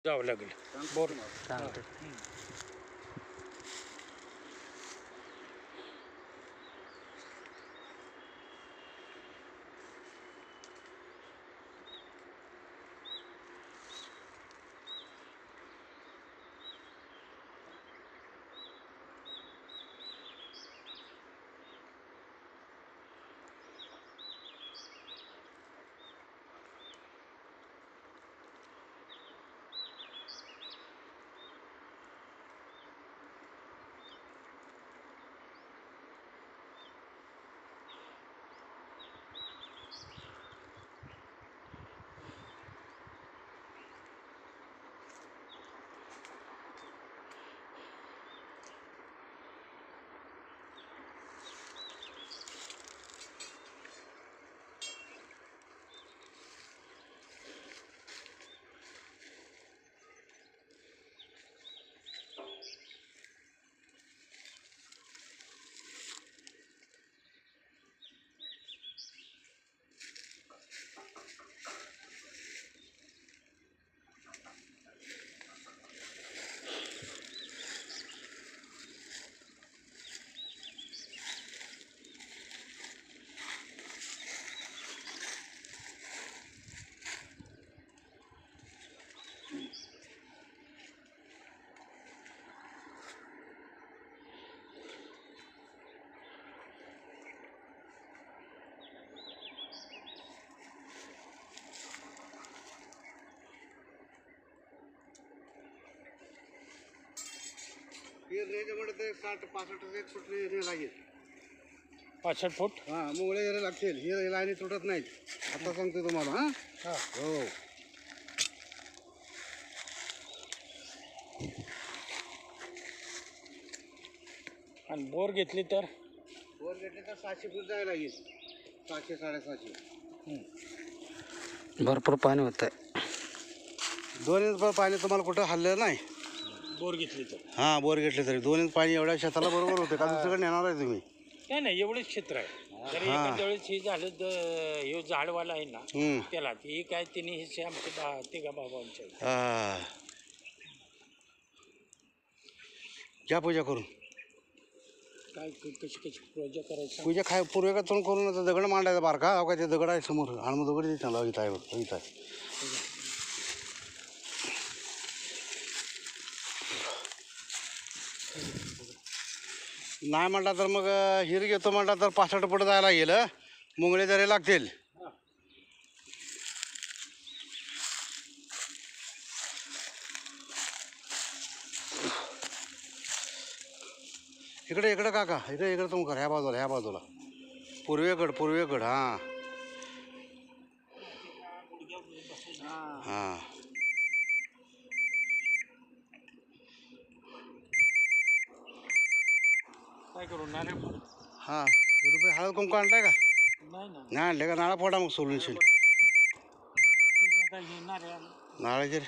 जावं लागेल बोर. चालतं. रेंजमध्ये 60-65 एक फूट रेल लागेल. 65 फूट. हां मुंगळे रेल लागतील. ही लाईनी तुटत नाहीत. आता सांगतो तुम्हाला. हां हां हो. आणि बोर घेतली तर वर घेतले तर 700 फूट जायला लागेल. 700-750. भरपूर पाणी होत आहे. 2 इंच पाणी तुम्हाला कुठं हल्लं नाही. बोर घेतली तर हां बोर घेतले तरी 2 इंच पाणी एवढ्या शेताला बरोबर होते. का दुसरीकडे नेणार आहे तुम्ही? नाही एवढंच क्षेत्र आहे. जरी एखाद्या वेळेस हे झालं हे झाडवाला आहे ना त्याला हे काय तिने हे आमचे तिघा बाबांचे हां घ्या पूजा करून. काय कशी पूजा करायची. पूजा पूर्वेकडे तोंड करून आता दगड मांडायचा बारका. हो का ते दगड आहे समोर. आणि मग दगड चांगला इथं आहे इथं आहे. नाही म्हटला तर मग हिर घेतो म्हटला तर 65 फूट जायला गेलं. मुंगळे जरे लागतील. इकडे काका इकडे तुम कर. ह्या बाजूला पूर्वेकड हां हां. काय करू नारळ फोडू? हां रुपये हळद कुंकू आणलाय का? नाही आणले का? नाळा फोडा मग सोलून नारळ नाळाचे